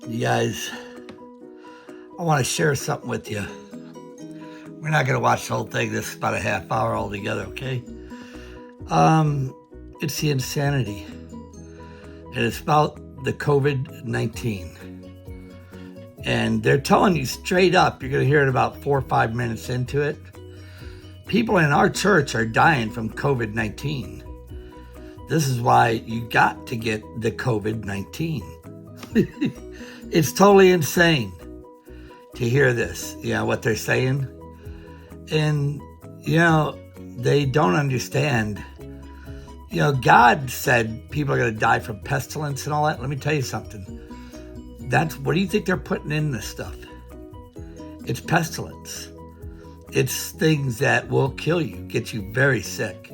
You guys, I want to share something with you. We're not going to watch the whole thing. This is about a half hour altogether, okay? It's the insanity. And it's about the COVID-19. And they're telling you straight up, you're going to hear it about 4 or 5 minutes into it. People in our church are dying from COVID-19. This is why you got to get the COVID-19. It's totally insane to hear this, what they're saying. And, they don't understand. God said people are going to die from pestilence and all that. Let me tell you something. What do you think they're putting in this stuff? It's pestilence. It's things that will kill you, get you very sick.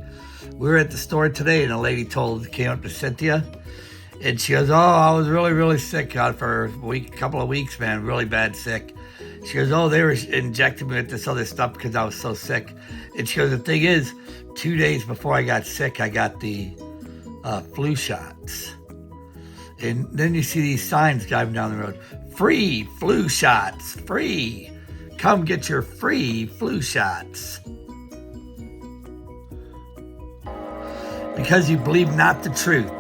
We were at the store today and a lady came up to Cynthia and she goes, I was really, really sick for a couple of weeks, man, really bad sick. She goes, they were injecting me with this other stuff because I was so sick. And she goes, the thing is, 2 days before I got sick, I got the flu shots. And then you see these signs driving down the road, free flu shots, free. Come get your free flu shots. Because you believe not the truth,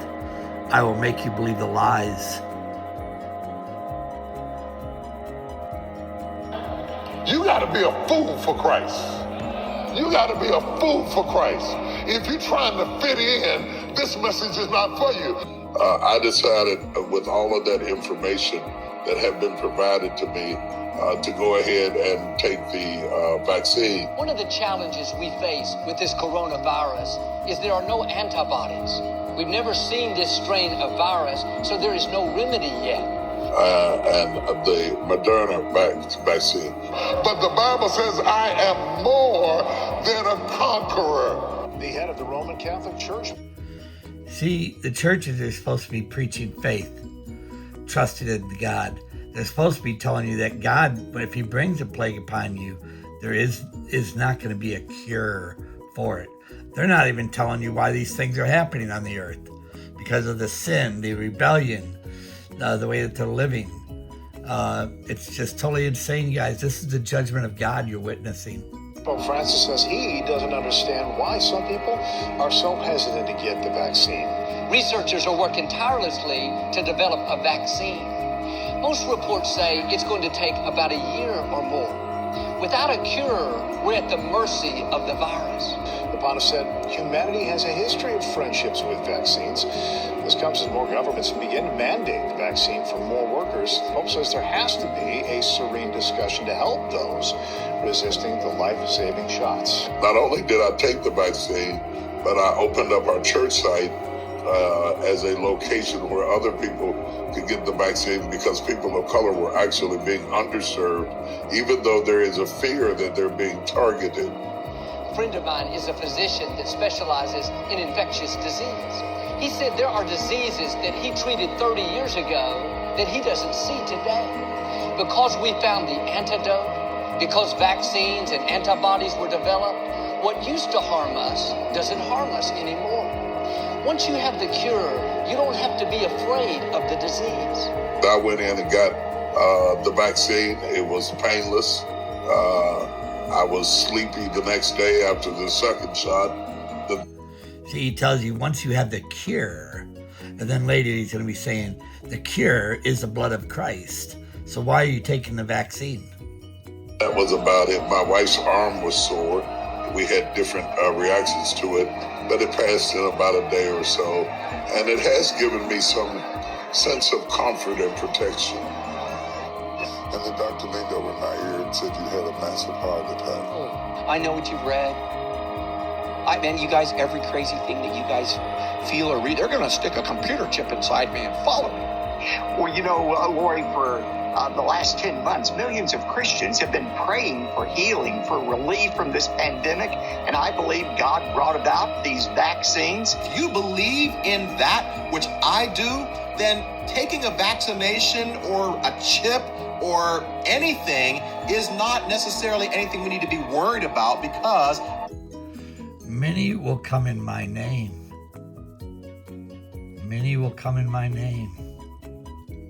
I will make you believe the lies. You got to be a fool for Christ. You got to be a fool for Christ. If you're trying to fit in, this message is not for you. I decided with all of that information that had been provided to me to go ahead and take the vaccine. One of the challenges we face with this coronavirus is there are no antibodies. We've never seen this strain of virus, so there is no remedy yet. And the Moderna vaccine. But the Bible says, I am more than a conqueror. The head of the Roman Catholic Church. See, the churches are supposed to be preaching faith, trusting in God. They're supposed to be telling you that God, if he brings a plague upon you, there is not going to be a cure for it. They're not even telling you why these things are happening on the earth. Because of the sin, the rebellion, the way that they're living. It's just totally insane, guys. This is the judgment of God you're witnessing. Pope Francis says he doesn't understand why some people are so hesitant to get the vaccine. Researchers are working tirelessly to develop a vaccine. Most reports say it's going to take about a year or more. Without a cure, we're at the mercy of the virus. The Pontiff said humanity has a history of friendships with vaccines. This comes as more governments begin to mandate the vaccine for more workers. The Pope says there has to be a serene discussion to help those resisting the life-saving shots. Not only did I take the vaccine, but I opened up our church site as a location where other people could get the vaccine because people of color were actually being underserved, even though there is a fear that they're being targeted. A friend of mine is a physician that specializes in infectious disease. He said there are diseases that he treated 30 years ago that he doesn't see today. Because we found the antidote, because vaccines and antibodies were developed, what used to harm us doesn't harm us anymore. Once you have the cure, you don't have to be afraid of the disease. I went in and got the vaccine. It was painless. I was sleepy the next day after the second shot. See, he tells you once you have the cure, and then later he's going to be saying the cure is the blood of Christ. So why are you taking the vaccine? That was about it. My wife's arm was sore. We had different reactions to it, but it passed in about a day or so. And it has given me some sense of comfort and protection. And the doctor leaned over my ear and said you had a massive heart attack. I know what you've read. Man, you guys, every crazy thing that you guys feel or read, they're going to stick a computer chip inside me and follow me. Well, Lori, for the last 10 months, millions of Christians have been praying for healing, for relief from this pandemic, and I believe God brought about these vaccines. If you believe in that, which I do, then taking a vaccination or a chip or anything is not necessarily anything we need to be worried about, because many will come in my name. Many will come in my name.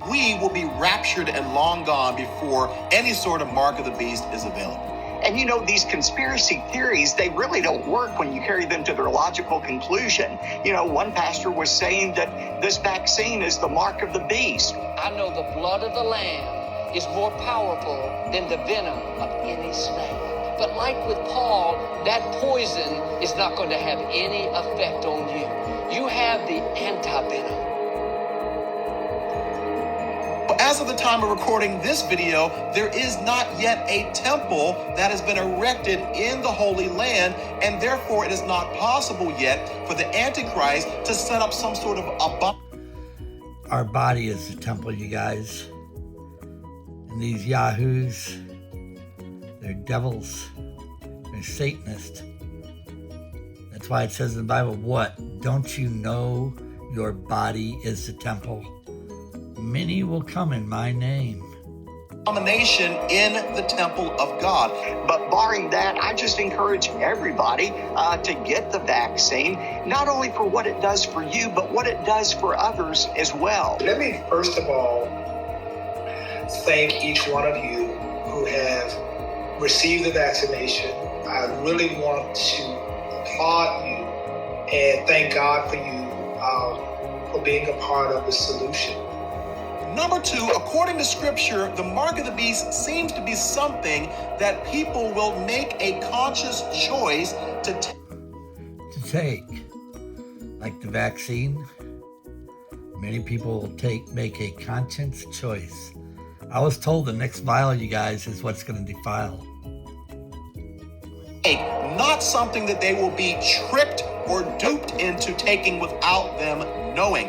we will be raptured and long gone before any sort of mark of the beast is available. And you know, these conspiracy theories, they really don't work when you carry them to their logical conclusion. You know, one pastor was saying that this vaccine is the mark of the beast. I know the blood of the Lamb is more powerful than the venom of any snake. But like with Paul, that poison is not going to have any effect on you. You have the anti-venom. As of the time of recording this video, there is not yet a temple that has been erected in the Holy Land, and therefore it is not possible yet for the Antichrist to set up some sort of Our body is the temple, you guys. And these yahoos, they're devils. They're Satanists. That's why it says in the Bible, what? Don't you know your body is the temple? Many will come in my name. abomination in the temple of God. But barring that, I just encourage everybody to get the vaccine, not only for what it does for you, but what it does for others as well. Let me first of all thank each one of you who have received the vaccination. I really want to applaud you and thank God for you for being a part of the solution. Number two, according to scripture, the mark of the beast seems to be something that people will make a conscious choice to take. Like the vaccine, many people will make a conscious choice. I was told the next vial, you guys, is what's going to defile. Not something that they will be tricked or duped into taking without them knowing.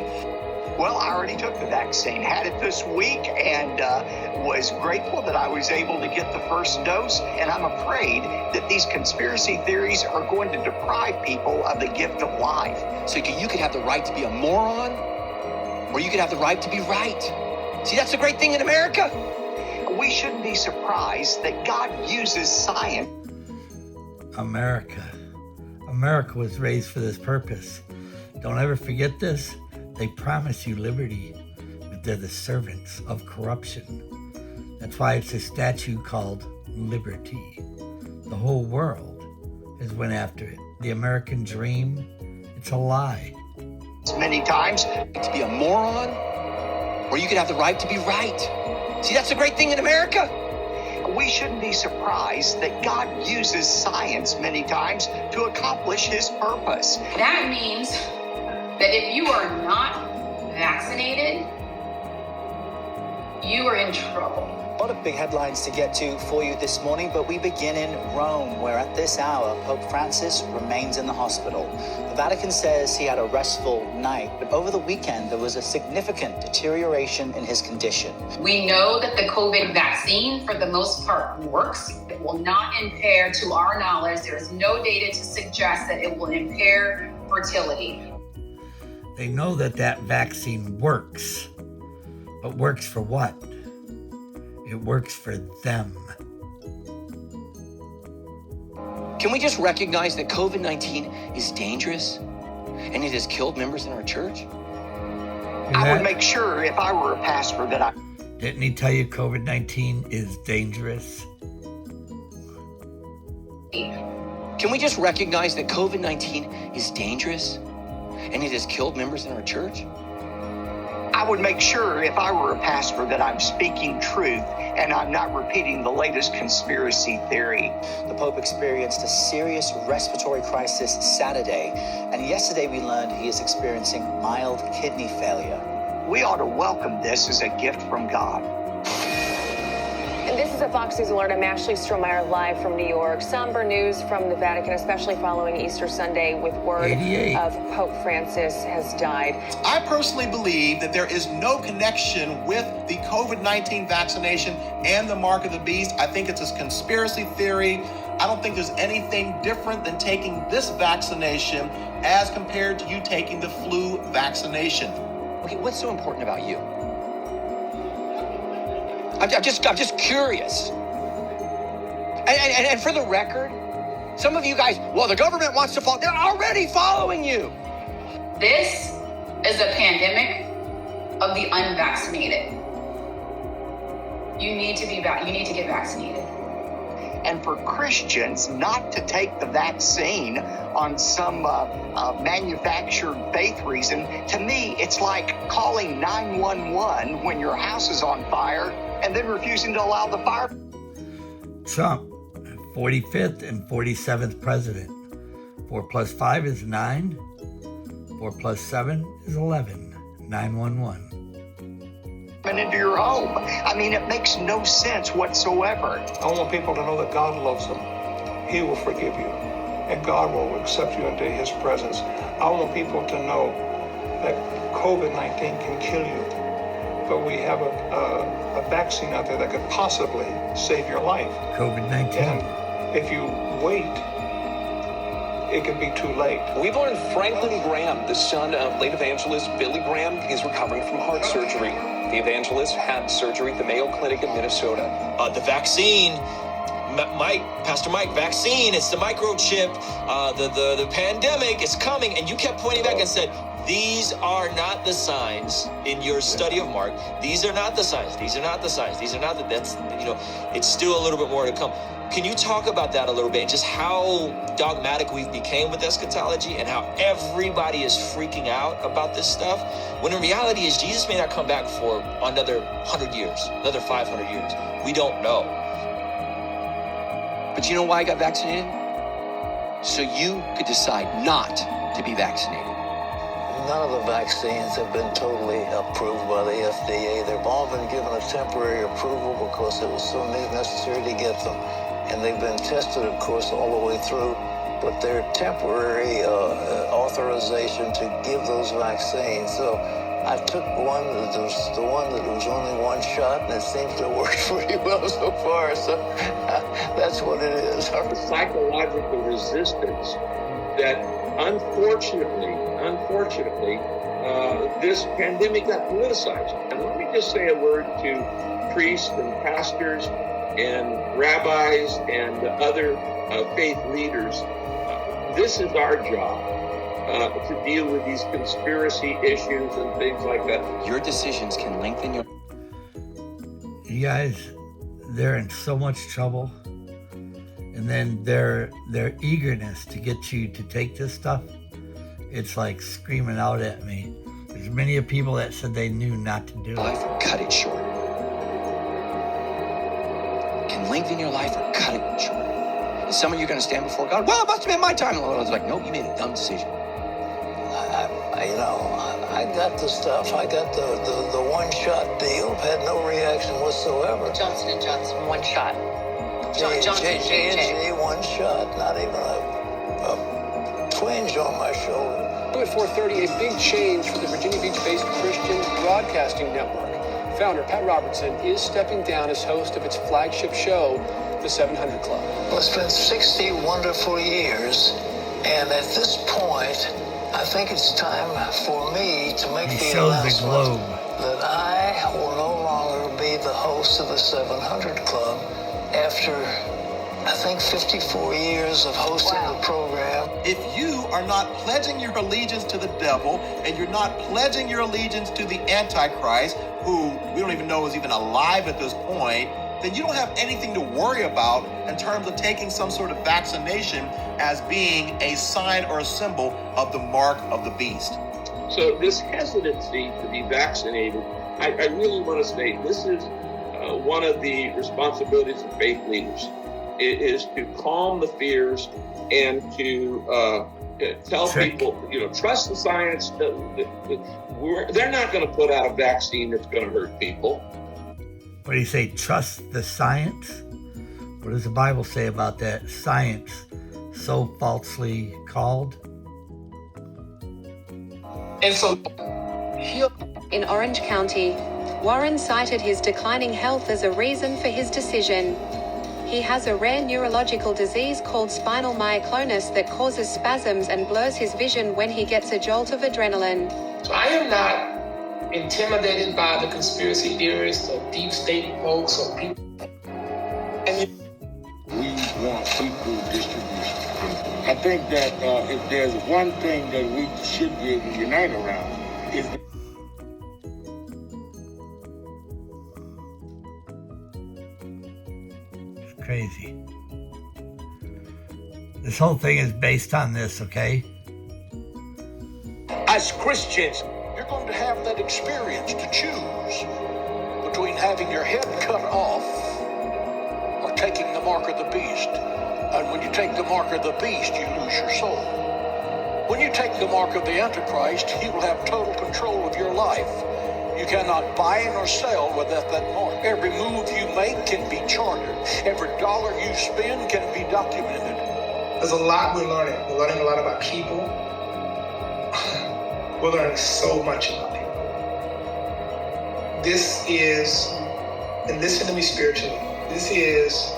Well, I already took the vaccine, had it this week, and was grateful that I was able to get the first dose. And I'm afraid that these conspiracy theories are going to deprive people of the gift of life. So you could have the right to be a moron, or you could have the right to be right. See, that's the great thing in America. We shouldn't be surprised that God uses science. America was raised for this purpose. Don't ever forget this. They promise you liberty, but they're the servants of corruption. That's why it's a statue called liberty. The whole world has went after it. The American dream, it's a lie. Many times. To be a moron, or you could have the right to be right. See, that's the great thing in America. We shouldn't be surprised that God uses science many times to accomplish his purpose. That means that if you are not vaccinated, you are in trouble. A lot of big headlines to get to for you this morning, but we begin in Rome, where at this hour, Pope Francis remains in the hospital. The Vatican says he had a restful night, but over the weekend, there was a significant deterioration in his condition. We know that the COVID vaccine, for the most part, works. It will not impair, to our knowledge, there is no data to suggest that it will impair fertility. They know that vaccine works, but works for what? It works for them. Can we just recognize that COVID-19 is dangerous and it has killed members in our church? I would make sure if I were a pastor that I... Didn't he tell you COVID-19 is dangerous? Can we just recognize that COVID-19 is dangerous and it has killed members in our church? I would make sure if I were a pastor that I'm speaking truth and I'm not repeating the latest conspiracy theory. The Pope experienced a serious respiratory crisis Saturday, and yesterday we learned he is experiencing mild kidney failure. We ought to welcome this as a gift from God. And this is a Fox News Alert. I'm Ashley Strohmeyer live from New York. Somber news from the Vatican, especially following Easter Sunday, with word of Pope Francis has died. I personally believe that there is no connection with the COVID-19 vaccination and the mark of the beast. I think it's a conspiracy theory. I don't think there's anything different than taking this vaccination as compared to you taking the flu vaccination. Okay, what's so important about you? I'm just curious. And for the record, some of you guys, well, the government wants to follow. They're already following you. This is a pandemic of the unvaccinated. You need to get vaccinated. And for Christians not to take the vaccine on some manufactured faith reason, to me, it's like calling 911 when your house is on fire and then refusing to allow the fire. Trump, 45th and 47th president. 4 plus 5 is 9. 4 plus 7 is 11. 911. Into your home. I mean, it makes no sense whatsoever. I want people to know that God loves them. He will forgive you, and God will accept you into his presence. I want people to know that COVID-19 can kill you, but we have a vaccine out there that could possibly save your life. COVID-19. And if you wait, it could be too late. We've learned Franklin Graham, the son of late evangelist Billy Graham, is recovering from heart surgery. The evangelist had surgery at the Mayo Clinic in Minnesota. The vaccine, Pastor Mike, vaccine, it's the microchip, the pandemic is coming. And you kept pointing back and said, these are not the signs in your study of Mark. These are not the signs. These are not the signs. These are not the, that's, it's still a little bit more to come. Can you talk about that a little bit, and just how dogmatic we've become with eschatology and how everybody is freaking out about this stuff, when in reality is Jesus may not come back for another 100 years, another 500 years. We don't know. But you know why I got vaccinated? So you could decide not to be vaccinated. None of the vaccines have been totally approved by the FDA. They've all been given a temporary approval because it was so necessary to get them. And they've been tested, of course, all the way through, but they're temporary authorization to give those vaccines. So I took one that was the one that was only one shot, and it seems to work pretty well so far. So that's what it is. The psychological resistance that unfortunately, this pandemic got politicized. And let me just say a word to priests and pastors and rabbis and other faith leaders. This is our job to deal with these conspiracy issues and things like that. Your decisions can lengthen your... You guys, they're in so much trouble. And then their eagerness to get you to take this stuff, it's like screaming out at me. There's many of people that said they knew not to do it. Life or cut it short. Can lengthen your life or cut it short. And some of you are going to stand before God. Well, it must have been my time. And the Lord's like, no, you made a dumb decision. I got the stuff. I got the one-shot deal. Had no reaction whatsoever. Johnson & Johnson, one shot. J&J, one shot. Not even a twinge on my shoulder. At 4:30, a big change for the Virginia Beach-based Christian Broadcasting Network. Founder Pat Robertson is stepping down as host of its flagship show, The 700 Club. Well, it's been 60 wonderful years, and at this point, I think it's time for me to make the announcement that I will no longer be the host of the 700 Club after, I think, 54 years of hosting the program. If you are not pledging your allegiance to the devil and you're not pledging your allegiance to the Antichrist, who we don't even know is even alive at this point, then you don't have anything to worry about in terms of taking some sort of vaccination as being a sign or a symbol of the mark of the beast. So this hesitancy to be vaccinated, I really want to say this is one of the responsibilities of faith leaders. It is to calm the fears and to tell people, trust the science. They're not going to put out a vaccine that's going to hurt people. What do you say? Trust the science? What does the Bible say about that science so falsely called? And so in Orange County, Warren cited his declining health as a reason for his decision. He has a rare neurological disease called spinal myoclonus that causes spasms and blurs his vision when he gets a jolt of adrenaline. So I am not intimidated by the conspiracy theorists or deep state folks or people. We want equal distribution. I think that if there's one thing that we should be able to unite around, is crazy. This whole thing is based on this, okay? As Christians, you're going to have that experience to choose between having your head cut off or taking the mark of the beast. And when you take the mark of the beast, you lose your soul. When you take the mark of the Antichrist, he will have total control of your life. You cannot buy nor sell without that mark. Every move you make can be charted. Every dollar you spend can be documented. There's a lot we're learning. We're learning a lot about people. We're learning so much about people. This is, and listen to me spiritually, this is...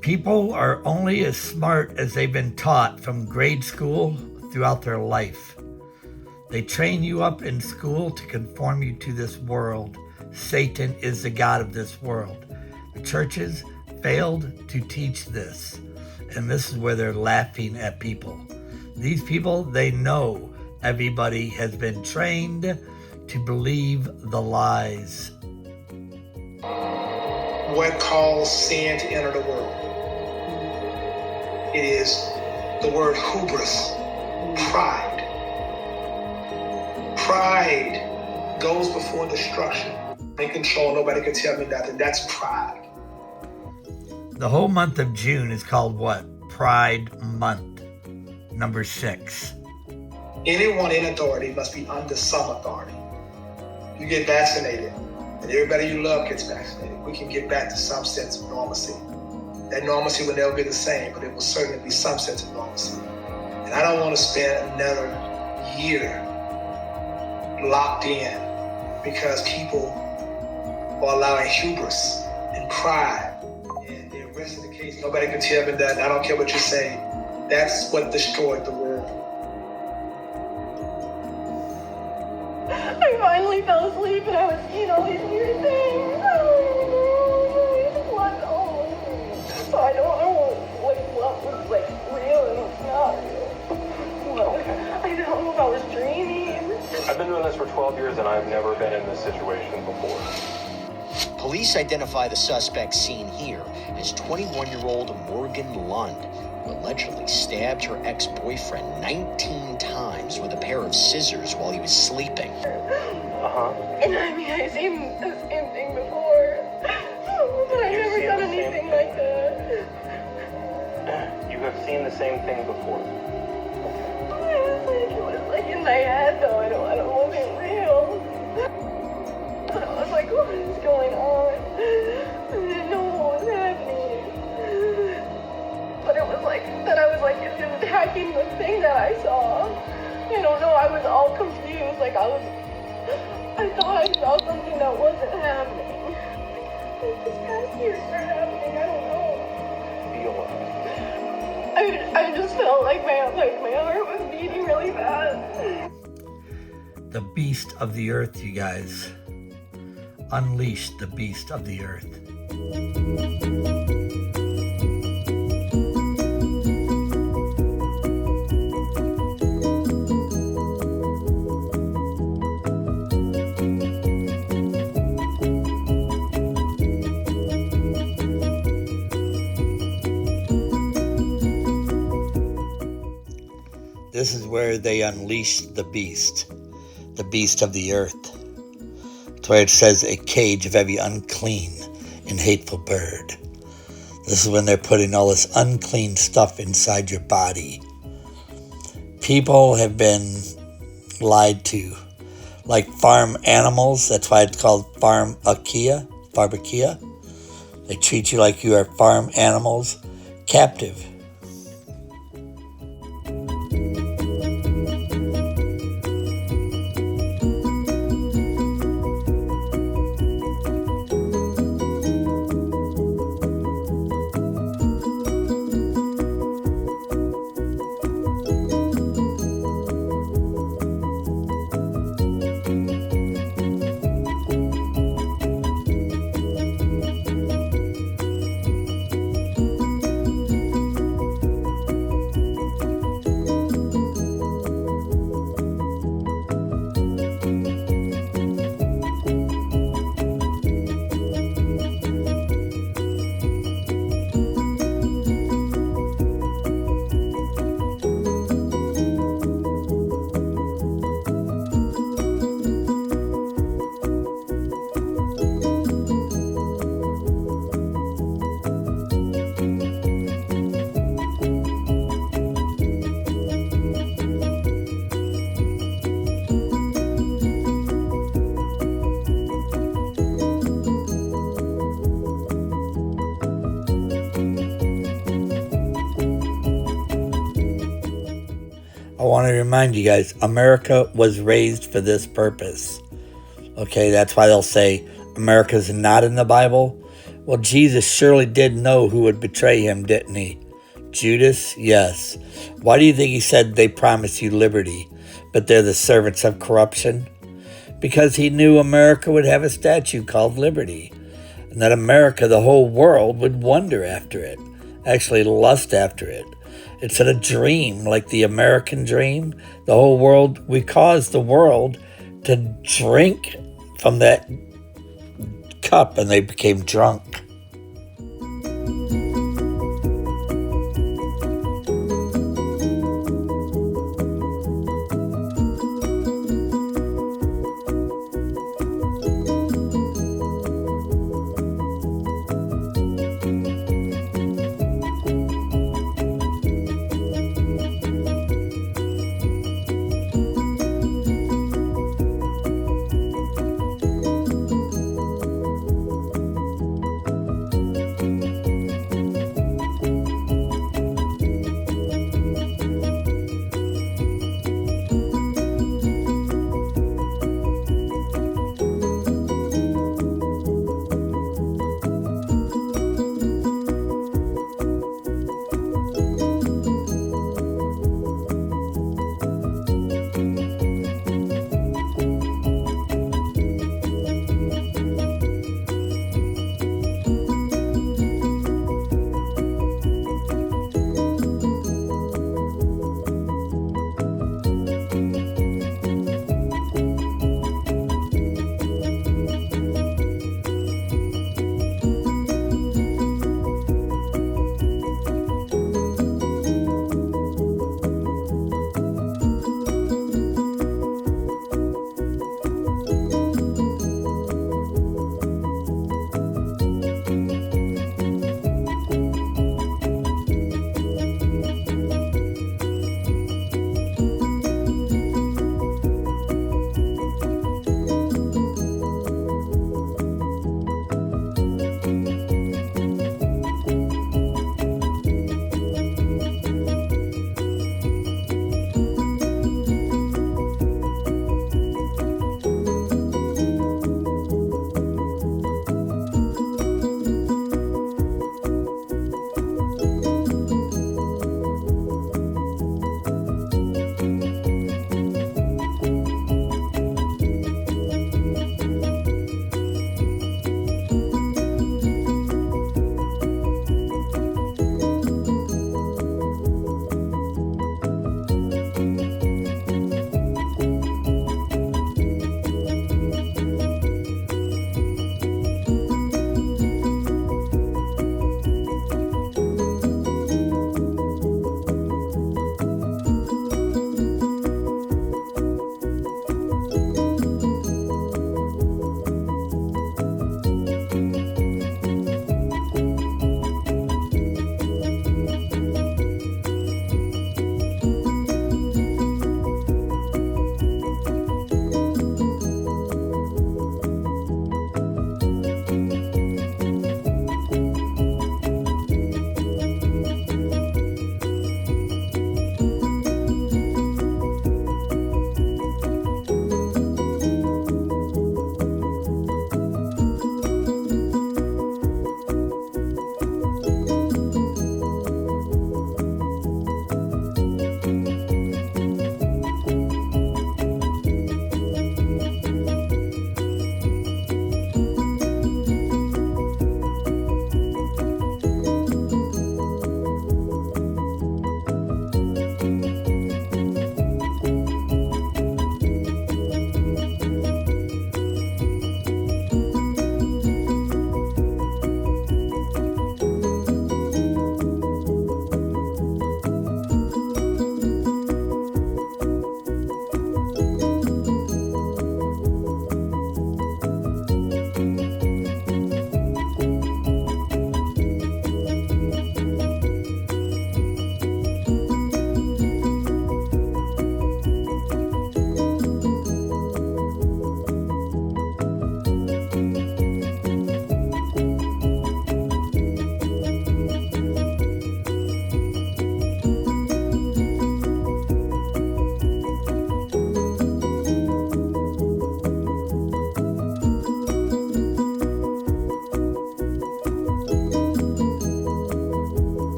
People are only as smart as they've been taught from grade school throughout their life. They train you up in school to conform you to this world. Satan is the god of this world. The churches failed to teach this. And this is where they're laughing at people. These people, they know everybody has been trained to believe the lies. What caused sin to enter the world? It is the word hubris, pride. Pride goes before destruction. In control, nobody can tell me nothing. That's pride. The whole month of June is called what? Pride Month, number 6. Anyone in authority must be under some authority. You get vaccinated, and everybody you love gets vaccinated. We can get back to some sense of normalcy. That normalcy will never be the same, but it will certainly be some sense of normalcy. And I don't want to spend another year locked in because people are allowing hubris and pride. And the rest of the case, nobody can tell me that. I don't care what you say. That's what destroyed the world. I finally fell asleep and I was seeing all these weird things. So I don't know what was real and what's not real. Well, I don't know if I was dreaming. I've been doing this for 12 years and I've never been in this situation before. Police identify the suspect seen here as 21-year-old Morgan Lund, who allegedly stabbed her ex-boyfriend 19 times with a pair of scissors while he was sleeping. And I mean, I've seen the same thing before, but I've never done anything like that. You have seen the same thing before. It was like in my head, though. I don't wasn't real. I was like, what is going on? I didn't know what was happening. But it was like that. I was like, it's just attacking the thing that I saw. I don't know. I was all confused. Like I thought I saw something that wasn't happening. Like this past year started happening. I don't know. I just felt like my heart was beating really fast. The beast of the earth, you guys. Unleash the beast of the earth. This is where they unleash the beast of the earth. It's where it says a cage of every unclean and hateful bird. This is when they're putting all this unclean stuff inside your body. People have been lied to. Like farm animals, that's why it's called farmakia. They treat you like you are farm animals, captive. want to remind you guys, America was raised for this purpose. Okay, that's why they'll say America's not in the Bible. Well, Jesus surely did know who would betray him, didn't he? Judas? Yes. Why do you think he said they promise you liberty, but they're the servants of corruption? Because he knew America would have a statue called Liberty, and that America, the whole world, would wonder after it, actually lust after it. It's a dream, like the American dream. The whole world, we caused the world to drink from that cup, and they became drunk.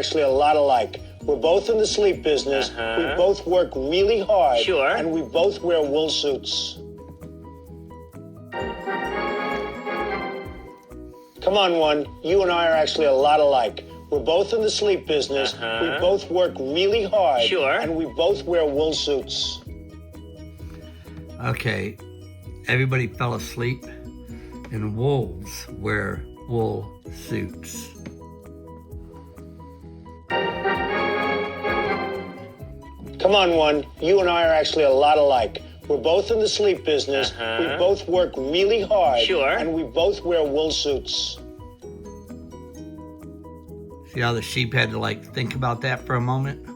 actually a lot alike. We're both in the sleep business. We both work really hard. Sure. And we both wear wool suits. Come on, one. You and I are actually a lot alike. We're both in the sleep business. We both work really hard. Sure. And we both wear wool suits. Okay, everybody fell asleep, and wolves wear wool suits. Come on, one. You and I are actually a lot alike. We're both in the sleep business. We both work really hard. Sure. And we both wear wool suits. See how the sheep had to think about that for a moment?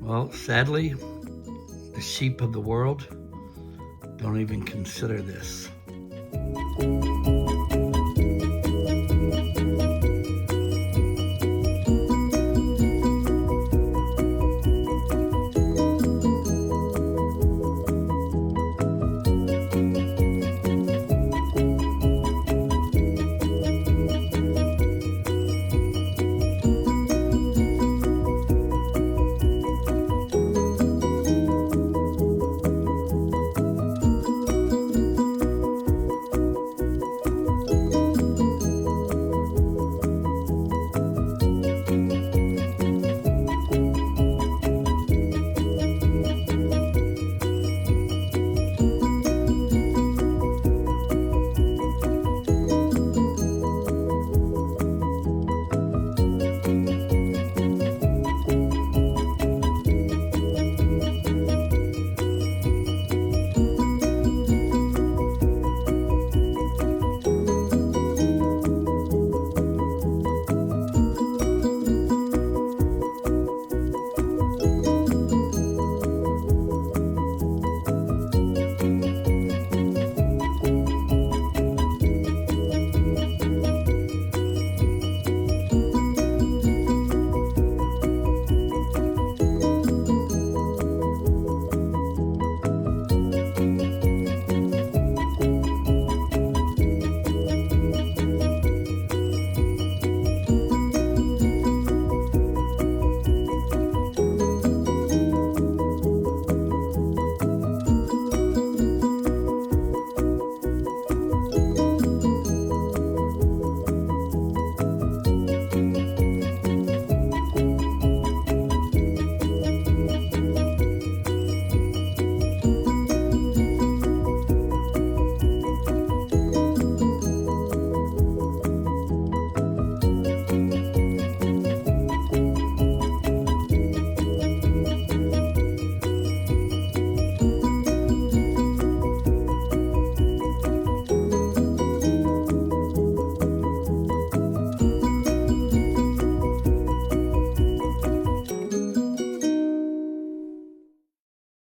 Well, sadly, the sheep of the world don't even consider this.